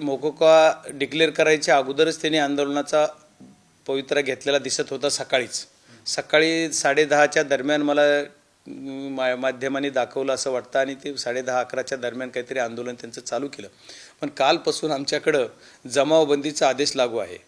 मोकोका declare करायच्या अगोदरच त्यांनी आंदोलनाचा पवित्रा घेतलेला दिसत होता. सकाळी 10:30च्या दरम्यान मला माध्यमांनी दाखवलं असं वाटतं आणि ते 10:30-11च्या दरम्यान काहीतरी आंदोलन त्यांचं चालू केलं. पण कालपासून आमच्याकडं जमावबंदीचा आदेश लागू आहे.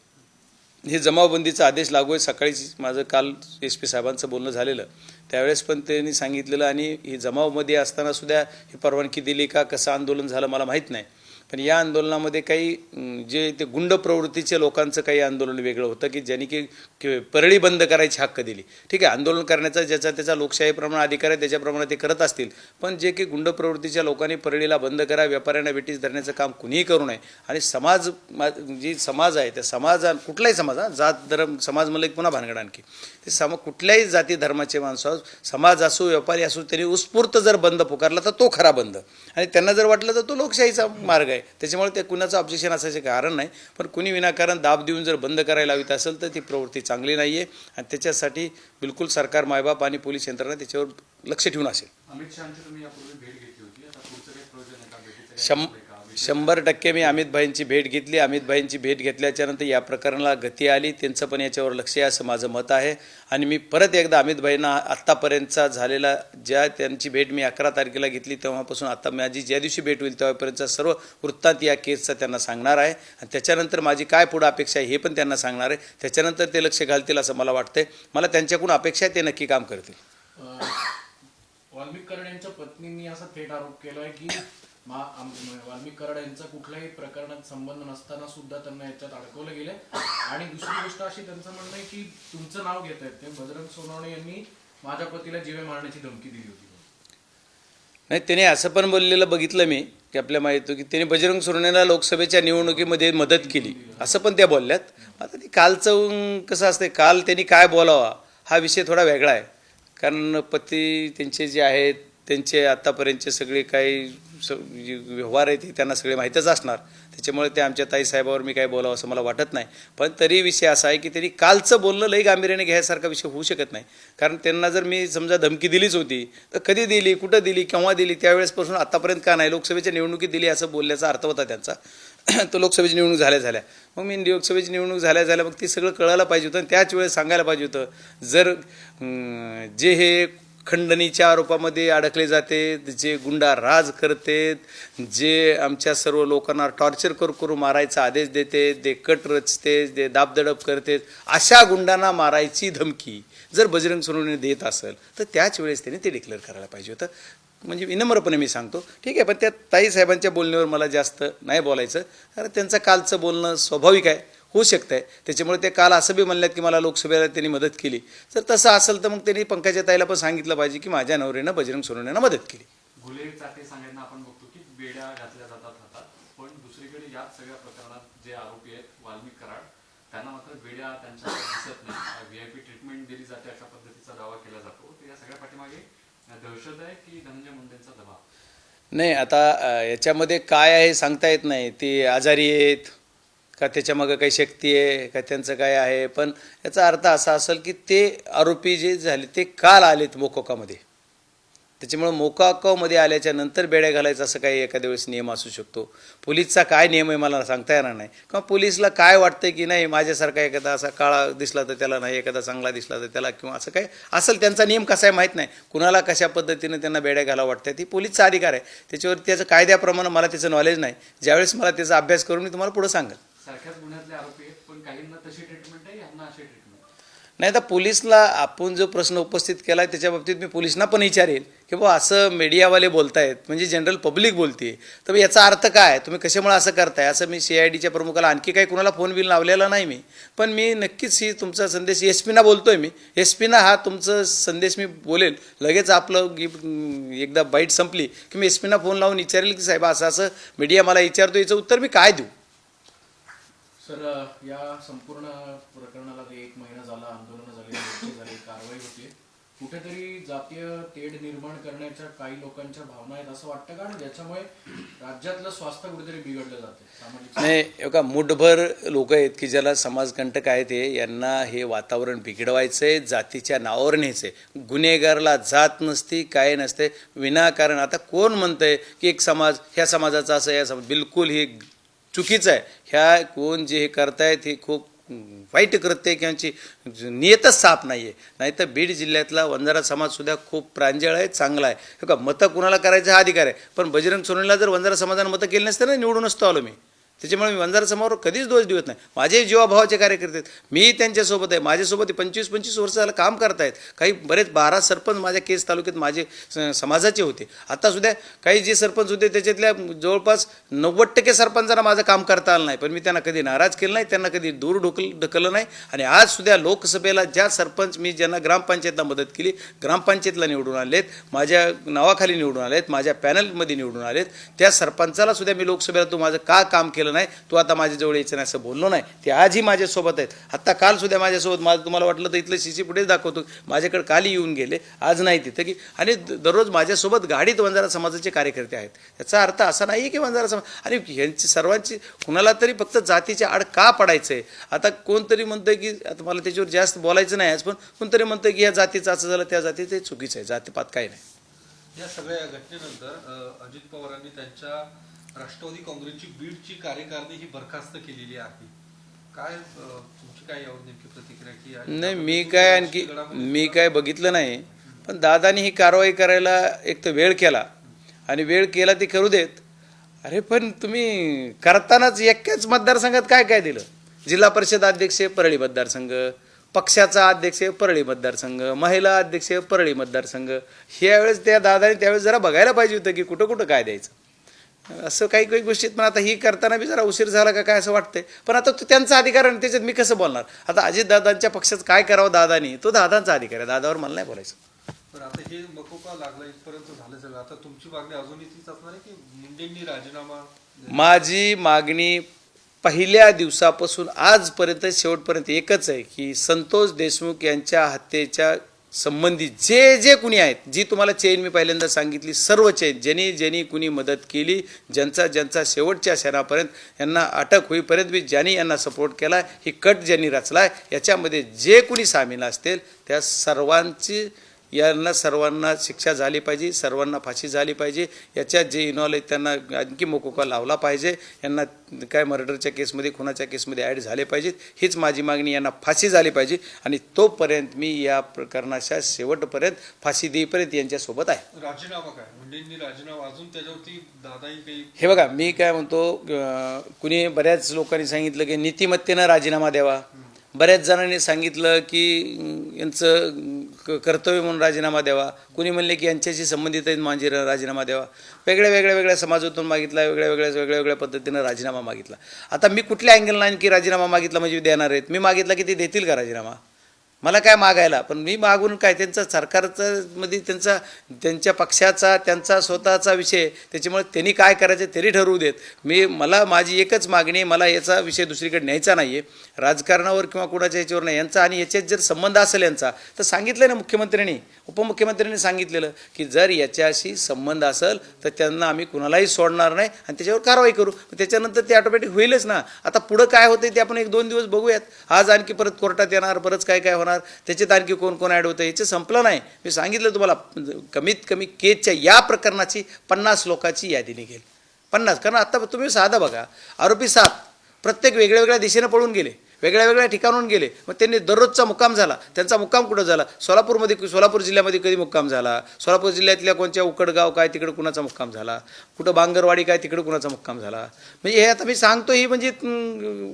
हे जमावबंदीचा आदेश लागू आहे. सकाळीच माझं काल SP साहेबांचं बोलणं झालेलं, त्यावेळेस पण त्यांनी सांगितलेलं आणि ही जमावमध्ये असताना सुद्धा ही परवानगी दिली का, कसं आंदोलन झालं मला माहीत नाही. पण या आंदोलनामध्ये काही जे ते गुंड प्रवृत्तीच्या लोकांचं काही आंदोलन वेगळं होतं की ज्यांनी की परळी बंद करायची हक्क दिली. ठीक आहे, आंदोलन करण्याचा ज्याचा त्याचा लोकशाहीप्रमाणे अधिकार आहे, त्याच्याप्रमाणे ते करत असतील. पण जे की गुंड प्रवृत्तीच्या लोकांनी परळीला बंद करा, व्यापाऱ्यांना वेटीस धरण्याचं काम कुणीही करू नये. आणि जी समाज आहे त्या कुठलाही समाज, जात धर्म समाज म्हणलं पुन्हा भानगड आणखी ते कुठल्याही जाती धर्माचे माणसं, समाज असो व्यापारी असो, त्यांनी उत्स्फूर्त जर बंद पुकारला तर तो खरा बंद, आणि त्यांना जर वाटलं तर तो लोकशाहीचा मार्ग आहे. त्याच्यामुळे ते कुणाचं ऑब्जेक्शन असायचे कारण नाही. पण कुणी विनाकारण दाब देऊन जर बंद करायला हवीत असेल तर ती प्रवृत्ती चांगली नाही आहे आणि त्याच्यासाठी बिलकुल सरकार, मायबाप आणि पोलीस यंत्रणा त्याच्यावर लक्ष ठेवून असेल. अमित शहांची तुम्ही यापूर्वी भेट घेतली होती, आता पुढचं काही प्रयोजन आहे का भेटीचं? 100% मी अमित भाईंची भेट घेतली. अमित भाईंची भेट घेतल्याच्यानंतर या प्रकरणाला गती आली. त्यांचं पण याच्यावर लक्ष आहे असं माझं मत आहे. आणि मी परत एकदा अमित भाईंना आत्तापर्यंतचा झालेला त्यांची भेट मी 11 तारखेला घेतली तेव्हापासून आता माझी ज्या दिवशी भेट होईल तेव्हापर्यंतचा सर्व वृत्तांत या केसचा त्यांना सांगणार आहे आणि त्याच्यानंतर माझी काय पुढं अपेक्षा आहे हे पण त्यांना सांगणार आहे. त्याच्यानंतर ते लक्ष घालतील असं मला वाटतंय. मला त्यांच्याकडून अपेक्षा आहे ते नक्की काम करतील. वाल्मिक कराड यांच्या पत्नींनी असा थेट आरोप केलाय की वाल्मिक कराड यांचा कुठल्याही प्रकरणात संबंध नसताना सुद्धा त्यांना याच्यात अडकवलं गेलंय. आणि दुसरी गोष्ट अशी त्यांचं म्हणणं आहे की तुमचं नाव घेत आहेत ते बजरंग सोनवणे यांनी माझ्या पतीला जीवे मारण्याची धमकी दिली होती. नाही, त्याने असं पण बोललेलं बघितलं मी की आपल्या माहिती की त्याने बजरंग सोनवणेला लोकसभेच्या निवडणुकीमध्ये मदत केली असं पण त्या बोलल्यात. आता ती कालचं कसं असते, काल त्यांनी काय बोलावा हा विषय थोडा वेगळा आहे. कारण पती त्यांचे जे आहेत त्यांचे आत्तापर्यंतचे सगळे काही व्यवहार आहेत त्यांना सगळे माहीतच असणार. त्याच्यामुळे ते आमच्या ताईसाहेबावर मी काय बोलावं असं मला वाटत नाही. पण तरी विषय असा आहे की त्यांनी कालचं बोलणं लई गांभीर्याने घ्यायसारखा विषय होऊ शकत नाही. कारण त्यांना जर मी समजा धमकी दिलीच होती तर कधी दिली, कुठं दिली, केव्हा दिली, त्यावेळेसपासून आत्तापर्यंत का नाही, लोकसभेच्या निवडणुकीत दिली असं बोलण्याचा अर्थ होता त्यांचा. तो लोकसभेची निवडणूक झाल्या मग मी लोकसभेची निवडणूक झाल्या मग ती सगळं कळायला पाहिजे होतं आणि त्याच वेळेस सांगायला पाहिजे होतं. जर जे हे खंडणीच्या आरोपामध्ये अडकले जाते, जे गुंडा राज करते, जे आमच्या सर्व लोकांना टॉर्चर करू मारायचा आदेश देते, जे कट रचते, जे दाबदडप करते, अशा गुंडांना मारायची धमकी जर बजरंग सोनवणे देत असेल तर त्याच वेळेस त्यांनी ते डिक्लेअर करायला पाहिजे होतं. म्हणजे विनम्रपणे मी सांगतो. ठीक आहे, पण त्या ताईसाहेबांच्या बोलण्यावर मला जास्त नाही बोलायचं, कारण त्यांचं कालचं बोलणं स्वाभाविक आहे, होऊ शकतं आहे. त्याच्यामुळे ते काल असं बी म्हणल्यात की मला लोकसभेला त्यांनी मदत केली. जर तसं असेल तर मग त्यांनी पंकजा ताईला पण सांगितलं पाहिजे की माझ्या नवऱ्यानं बजरंग सोनवणेंना मदत केली. घुले चाटे सांगायला आपण बघतो की बेड्या घातल्या जातात हातात, पण दुसरीकडे या सगळ्या प्रकरणात जे आरोपी आहेत वाल्मिक कराड त्यांना मात्र बेड्या त्यांच्या दिसत नाही. VIP ट्रीटमेंट दिली जाते अशा पद्धतीचा दावा केला जातो. तर या सगळ्या पाठीमागे दहशत आहे की धनंजय मुंडेंचा दबाव? नाही, आता याच्यामध्ये काय आहे सांगता येत नाही. ते आजारी आहेत का, त्याच्यामागं काही शक्ती आहे का, त्यांचं काय आहे. पण याचा अर्थ असा असेल की ते आरोपी जे झाले ते काल आलेत मोकोकामध्ये. त्याच्यामुळे मोकोकामध्ये आल्याच्या नंतर बेड्या घालायचा असं काही एखाद्या वेळेस नियम असू शकतो. पोलीसचा काय नियम आहे मला सांगता येणार नाही. किंवा पोलीसला काय वाटतं की नाही माझ्यासारखा एखादा असा काळा दिसला तर त्याला नाही, एखादा चांगला दिसला तर त्याला, किंवा असं काय असेल त्यांचा नियम कसा आहे माहीत नाही. कुणाला कशा पद्धतीनं त्यांना बेड्या घालावं वाटतं ती पोलीसचा अधिकार आहे. त्याच्यावर त्याचं कायद्याप्रमाणे मला त्याचं नॉलेज नाही. ज्यावेळेस मला त्याचा अभ्यास करून मी तुम्हाला पुढे सांगेल. सारख्याच गुन्ह्यातले आरोपी आहेत पण काहींना तशी ट्रीटमेंट आहे, यांना अशी ट्रीटमेंट नाही. तर पोलीसला आपण जो प्रश्न उपस्थित केला आहे त्याच्या बाबतीत मी पोलिसांना पण विचारेल की बाबा असं मीडियावाले बोलतायत, म्हणजे जनरल पब्लिक बोलते, तर याचा अर्थ काय, तुम्ही कशामुळे असं करताय. असं मी CIDच्या प्रमुखाला आणखी काही कुणाला फोन बिल लावलेला नाही मी. पण मी नक्कीच ही तुमचा संदेश SP ना बोलतोय मी. SP ना हा तुमचा संदेश मी बोलेल. लगेच आपलं एकदा बाईट संपली की मी SP ना फोन लावून विचारेल की साहेब असं असं मीडिया मला विचारतो, याचं उत्तर मी काय देऊ. सर, या संपूर्ण प्रकरणाला 1 महिना झाला, आंदोलन झाली, कारवाई होती. कुठेतरी जातीय तेढ निर्माण करण्याच्या काही लोकांच्या भावना आहेत असं वाटतं का, ज्याच्यामुळे राज्यातलं स्वास्थ्य कुठेतरी बिघडलं जाते सामाजिक? नाही, एका मुठभर लोक आहेत की ज्याला समाजकंटक आहेत, यांना हे वातावरण बिघडवायचंय, जातीच्या नावावर न्यायचंय. गुन्हेगारला जात नसती, काय नसते, विनाकारण. आता कोण म्हणतंय की एक समाज ह्या समाजाचा असं, या समाज, बिलकुल ही चुकीचं आहे. ह्या कोण जे हे करतायत हे खूप वाईट कृत्य आहे, किंवाची नियतच साफ नाही आहे. नाहीतर बीड जिल्ह्यातला वंजारा समाजसुद्धा खूप प्रांजळ आहे, चांगला आहे. हे का मतं कुणाला करायचा हा अधिकार आहे, पण बजरंग सोनवणेला जर वंजारा समाजानं मतं केली नसते ना, निवडून नसतो आलो मी. त्याच्यामुळे मी वंजारा समाजावर कधीच दोष देत नाही. माझे जीवाभावाचे कार्यकर्ते आहेत, मी त्यांच्यासोबत आहे. माझ्यासोबत 25-25 वर्ष झालं काम करतायत. काही बरेच 12 सरपंच माझ्या केस तालुक्यात माझे समाजाचे होते. आत्तासुद्धा काही जे सरपंच होते त्याच्यातल्या जवळपास 90% सरपंचांना माझं काम करता आलं नाही, पण मी त्यांना कधी नाराज केलं नाही, त्यांना कधी दूर ढकललं नाही. आणि आजसुद्धा लोकसभेला ज्या सरपंच मी ज्यांना ग्रामपंचायतला मदत केली, ग्रामपंचायतला निवडून आलेत, माझ्या नावाखाली निवडून आलेत, माझ्या पॅनलमध्ये निवडून आलेत, त्या सरपंचाला सुद्धा मी लोकसभेला तू माझं का काम केलं नाही, तू आता माझ्याजवळ यायचं नाही असं बोललो नाही. ते आजही माझ्यासोबत आहेत. आत्ता काल सुद्धा माझ्यासोबत, माझं तुम्हाला वाटलं तर इथलं सीसी फुटेज दाखवतो, माझ्याकडे काल येऊन गेले, आज नाही तिथं की. आणि दररोज माझ्यासोबत गाडीत वंजारा समाजाचे कार्यकर्ते आहेत. याचा अर्थ असा नाही की वंजारा समाज आणि ह्यांची सर्वांची कुणाला तरी फक्त जातीच्या आड का पडायचं आहे. आता कोणतरी म्हणतं की, आता मला त्याच्यावर जास्त बोलायचं नाही आज, पण कोणतरी म्हणतं की या जातीचं असं झालं, त्या जातीचं हे चुकीचं आहे, जातीपात काही नाही. या सगळ्या घटनेनंतर अजित पवारांनी त्यांच्या राष्ट्रवादी काँग्रेसची बीडची कार्यकारिणी ही बरखास्त केलेली आहे. काय तुमची काय यावर नेमकी प्रतिक्रिया की नाही, मी काय बघितलं नाही, पण दादानी ही कारवाई करायला एक तर वेळ केला, आणि वेळ केला ते करू देत. अरे पण तुम्ही करतानाच एकाच मतदारसंघात काय काय दिलं. जिल्हा परिषद अध्यक्ष परळी मतदारसंघ, पक्षाचा अध्यक्ष परळी मतदारसंघ, महिला अध्यक्ष परळी मतदारसंघ. ह्यावेळेस त्या दादाने त्यावेळेस जरा बघायला पाहिजे होतं की कुठं कुठं काय द्यायचं. असं काही काही गोष्टीत पण आता ही करताना बी जरा उशीर झाला का काय असं वाटतंय. पण आता तो त्यांचा अधिकार आहे, त्याच्यात मी कसं बोलणार. आता अजितदादांच्या पक्षात काय करावं दादानी, तो दादांचा अधिकार आहे, दादावर मला नाही बोलायचं. पण आता हे मकोका लागला इथपर्यंत झालं सगळं. आता तुमची मागणी अजूनही तीच असणार आहे की मुंडेंनी राजीनामा? माझी मागणी पहिल्या दिवसापासून आजपर्यंत शेवटपर्यंत एकच आहे की संतोष देशमुख यांच्या हत्येच्या संबंधित जे जे कुणी आहेत, जी तुम्हाला चेन मी पहिल्यांदा सांगितली, सर्व चेन ज्यांनी कुणी मदत केली, ज्यांचा शेवटच्या क्षणापर्यंत यांना अटक होईपर्यंत बी ज्यांनी यांना सपोर्ट केला, ही कट ज्यांनी रचला, याच्यामध्ये जे कुणी सामील असतील त्या सर्वांना शिक्षा झाली पाहिजे, सर्वांना फाशी झाली पाहिजे. याच्यात जे इन्व्हॉल्व आहेत त्यांना आणखी मोकोका लावला पाहिजे. यांना काय मर्डरच्या केसमध्ये, खुनाच्या केसमध्ये ॲड झाले पाहिजेत. हीच माझी मागणी. यांना फाशी झाली पाहिजे आणि तोपर्यंत मी या प्रकरणाच्या शेवटपर्यंत फाशी देईपर्यंत यांच्यासोबत आहे. राजीनामा काय मुंडेंनी राजीनामा अजून त्याच्यावरती दादाही काही? हे बघा, मी काय म्हणतो, कुणी बऱ्याच लोकांनी सांगितलं की नीतिमत्तेनं राजीनामा द्यावा, बऱ्याच जणांनी सांगितलं की यांचं कर्तव्य म्हणून राजीनामा द्यावा, कुणी म्हणले की यांच्याशी संबंधित आहेत माझी राजीनामा द्यावा. वेगळ्या समाजातून मागितला, वेगळ्या पद्धतीनं राजीनामा मागितला. आता मी कुठल्या अँगलला आणखी राजीनामा मागितला म्हणजे देणार आहेत? मी मागितला की ते देतील का राजीनामा? मला काय मागायला, पण मी मागून काय, त्यांचा सरकारचं मध्ये त्यांच्या पक्षाचा त्यांचा स्वतःचा विषय, त्याच्यामुळे त्यांनी काय करायचं तरी ठरवू देत. मला माझी एकच मागणी, मला याचा विषय दुसरीकडे न्यायचा नाही आहे, राजकारणावर किंवा कुणाच्या याच्यावर नाही यांचा. आणि याच्यात जर संबंध असेल यांचा तर सांगितलं ना मुख्यमंत्र्यांनी, उपमुख्यमंत्र्यांनी सांगितलेलं की जर याच्याशी संबंध असेल तर त्यांना आम्ही कुणालाही सोडणार नाही आणि त्याच्यावर कारवाई करू. त्याच्यानंतर ते ऑटोमॅटिक होईलच ना. आता पुढं काय होतं ते आपण 1-2 दिवस बघूयात. आज आणखी परत कोर्टात येणार, परत काय होणार, त्याच्यात आणखी कोण ॲड होतं, याचं संपलं नाही. मी सांगितलं तुम्हाला, कमीत कमी केसच्या या प्रकरणाची 50 लोकांची यादी निघेल. 50. कारण आता तुम्ही साधा बघा, आरोपी 7 प्रत्येक वेगळ्या दिशेनं पळून गेले, वेगळ्या ठिकाणून गेले. मग त्यांनी दररोजचा मुक्काम झाला. त्यांचा मुक्काम कुठं झाला? सोलापूर जिल्ह्यामध्ये कधी मुक्काम झाला? सोलापूर जिल्ह्यातल्या कोणत्या उकडगाव काय तिकडं कुणाचा मुक्काम झाला? कुठं बांगरवाडी काय तिकडं कुणाचा मुक्काम झाला? म्हणजे हे आता मी सांगतो ही म्हणजे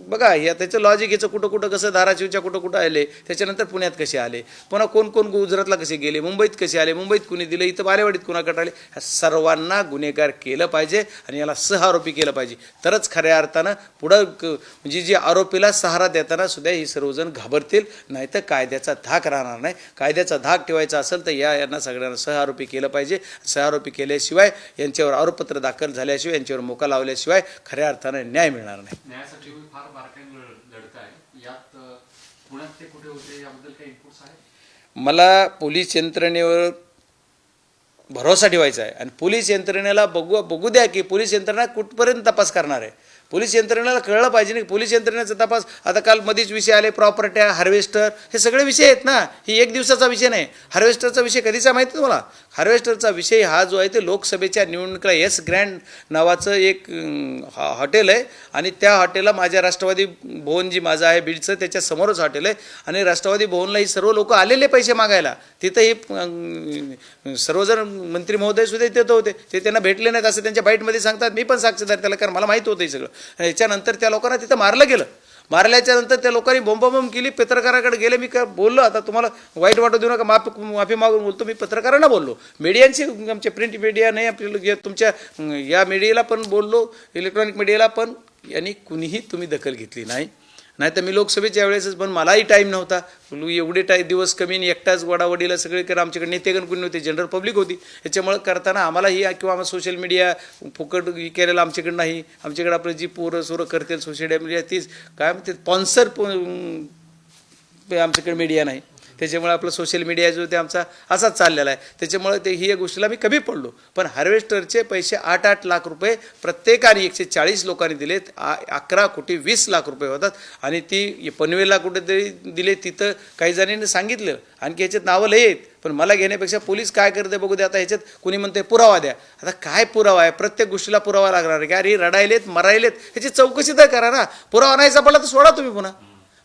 बघा, हे त्याचं लॉजिक, याचं कुठं कसं धाराशिवच्या कुठं आले, त्याच्यानंतर पुण्यात कसे आले, पुन्हा कोण गुजरातला कसे गेले, मुंबईत कसे आले, मुंबईत कुणी दिलं, इथं बालेवाडीत कुणाकडे आले. ह्या सर्वांना गुन्हेगार केलं पाहिजे आणि याला सहआरोपी केलं पाहिजे. तरच खऱ्या अर्थानं पुढं म्हणजे जे आरोपीला सहारा देताना सुद्धा ही सर्वजण घाबरतील, नाहीतर कायद्याचा धाक राहणार नाही. कायद्याचा धाक ठेवायचा असेल तर यांना सगळ्यांना सहआरोपी केलं पाहिजे. सहआरोपी केल्याशिवाय, यांच्यावर आरोपपत्र दाखल झाल्याशिवाय, यांच्यावर मोका लावल्याशिवाय खऱ्या अर्थाने न्याय मिळणार नाही. न्यायासाठी फार बारकाईने लढत आहे. यात पुण्यात ते कुठे होते याबद्दल काही इनपुट्स आहेत? मला पोलीस यंत्रणेवर भरोसा ठेवायचा आहे आणि पोलीस यंत्रणेला बघू द्या की पोलीस यंत्रणा कुठपर्यंत तपास करणार आहे. पोलीस यंत्रणेला कळलं पाहिजे नाही. पोलीस यंत्रणेचा तपास आता काल मध्येच विषय आले, प्रॉपर्ट्या, हार्वेस्टर, हे सगळे विषय आहेत ना. ही एक दिवसाचा विषय नाही. हार्वेस्टरचा विषय कधीचा माहिती तुम्हाला? हार्वेस्टरचा विषय हा जो आहे ते लोकसभेच्या निवडणुकीला एस ग्रँड नावाचं एक हॉटेल आहे आणि त्या हॉटेलला माझ्या राष्ट्रवादी भवन जी माझं आहे बीडचं त्याच्या समोरच हॉटेल आहे आणि राष्ट्रवादी भवनला ही सर्व लोक आलेले पैसे मागायला. तिथं हे सर्वजण मंत्री महोदय सुद्धा तिथं होते. ते त्यांना भेटले नाहीत असं त्यांच्या बाईटमध्ये सांगतात. मी पण साक्षीदार त्याला, कारण मला माहीत होतं हे सगळं. आणि याच्यानंतर त्या लोकांना तिथं मारलं गेलं. मारल्याच्या नंतर त्या लोकांनी बोंबाबोंब केली. पत्रकाराकडे गेले. मी का बोललो, आता तुम्हाला वाईट वाटू देऊ नका, माफी मागून बोलतो. मी पत्रकारांना बोललो, मीडियांशी, आमचे प्रिंट मीडिया नाही आपल्याला, तुमच्या या मीडियाला पण बोललो, इलेक्ट्रॉनिक मीडियाला पण, यांनी कुणीही तुम्ही दखल घेतली नाही. नाही तर मी लोकसभेच्या वेळेसच, पण मलाही टाईम नव्हता. एवढे दिवस कमी आणि एकटाच वडावडीला सगळे कर. आमच्याकडे नेतेगण कोणी नव्हते, जनरल पब्लिक होती. याच्यामुळे करताना आम्हालाही किंवा आम्हाला सोशल मीडिया फुकट केलेलं आमच्याकडं नाही. आमच्याकडे आपलं जी पोरं सोरं करतील सोशल मीडिया तीच काय म्हणते स्पॉन्सर आमच्याकडे मीडिया नाही. त्याच्यामुळे आपलं सोशल मीडिया जो ते आमचा असाच चाललेला आहे. त्याच्यामुळे ते ही गोष्टीला मी कमी पडलो. पण हार्वेस्टरचे पैसे 8-8 लाख रुपये प्रत्येकाने 140 लोकांनी दिलेत. 11 कोटी 20 लाख रुपये होतात. आणि ती पनवेलला कुठेतरी दिले, तिथं काही जणांनी सांगितलं. आणखी ह्याच्यात नावं लय आहेत, पण मला घेण्यापेक्षा पोलीस काय करते बघू दे. आता ह्याच्यात कुणी म्हणते पुरावा द्या. आता काय पुरावा आहे? प्रत्येक गोष्टीला पुरावा लागणार आहे की अरे रडायलेत मरायलेत, ह्याची चौकशी तर करा ना. पुरावा नाही सापडला तर सोडा तुम्ही पुन्हा.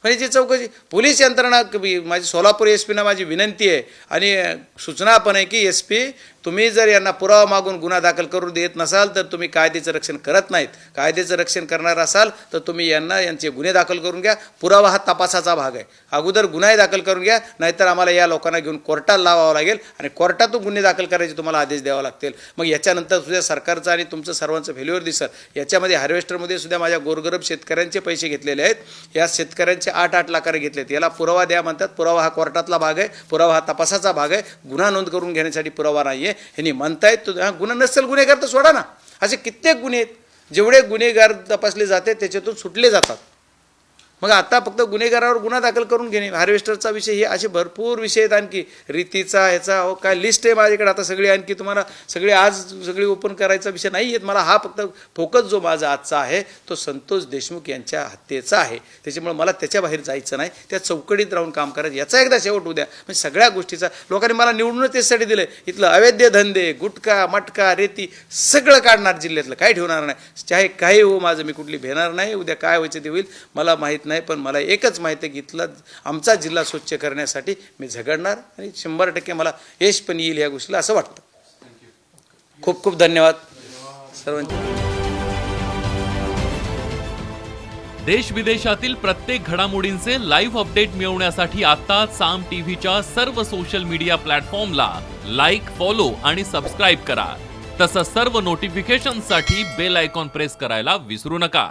पण याची चौकशी पोलीस यंत्रणा, माझी सोलापूर एस पीना माझी विनंती आहे आणि सूचना पण आहे की एस पी, तुम्ही जर यांना पुरावा मागून गुन्हा दाखल करून देत नसाल तर तुम्ही कायद्याचं रक्षण करत नाहीत. कायद्याचं रक्षण करणार असाल तर तुम्ही यांचे गुन्हे दाखल करून घ्या. पुरावा हा तपासाचा भाग आहे. अगोदर गुन्हे दाखल करून घ्या, नाहीतर आम्हाला या लोकांना घेऊन कोर्टात लावावं लागेल आणि कोर्टातून गुन्हे दाखल करायचे तुम्हाला आदेश द्यावा लागतील. मग याच्यानंतर सुद्धा सरकारचं आणि तुमचं सर्वांचं फेल्युअर दिसत. याच्यामध्ये हार्वेस्टरमध्ये सुद्धा माझ्या गोरगरीब शेतकऱ्यांचे पैसे घेतलेले आहेत. या शेतकऱ्यांचे 8-8 लाखाने घेतलेत. याला पुरावा द्या म्हणतात. पुरावा हा कोर्टातला भाग आहे. पुरावा हा तपासाचा भाग आहे. गुन्हा नोंद करून घेण्यासाठी पुरावा नाही आहे. ह्यांनी म्हणतायत हा गुन्हा नसेल, गुन्हेगार तर सोडा ना. असे कित्येक गुन्हे आहेत, जेवढे गुन्हेगार तपासले जाते त्याच्यातून सुटले जातात. मग आता फक्त गुन्हेगारावर गुन्हा दाखल करून घेणे, हार्वेस्टरचा विषय, हे असे भरपूर विषय आहेत. आणखी रीतीचा ह्याचा काय लिस्ट आहे माझ्याकडे आता सगळी. आणखी तुम्हाला सगळे आज सगळी ओपन करायचा विषय नाही आहेत. मला हा फक्त फोकस जो माझा आजचा आहे तो संतोष देशमुख यांच्या हत्येचा आहे. त्याच्यामुळे मला त्याच्या बाहेर जायचं नाही. त्या चौकटीत राहून काम करायचं. याचा एकदा शेवट होऊ द्या. म्हणजे सगळ्या गोष्टीचा लोकांनी मला निवडूनच त्यासाठी दिलं. इथलं अवैध धंदे, गुटखा, मटका, रेती सगळं काढणार जिल्ह्यातलं, काही ठेवणार नाही. चाहे काही हो, माझं मी कुठली भेणार नाही. उद्या काय व्हायचं ते होईल मला माहीत नाही. पण मला एकच माहिती आहे की इथला आमचा जिल्हा स्वच्छ करण्यासाठी मी झगडणार आणि 100% मला यश पण येईल या गोष्टीला असं वाटतं. खूप खूप धन्यवाद सर्वांचे. देश विदेशातील प्रत्येक घडामोडींचे लाईव्ह अपडेट मिळवण्यासाठी आता साम टीव्हीच्या सर्व सोशल मीडिया प्लॅटफॉर्मला लाईक, फॉलो आणि सबस्क्राईब करा. तसंच सर्व नोटिफिकेशनसाठी बेल आयकॉन प्रेस करायला विसरू नका.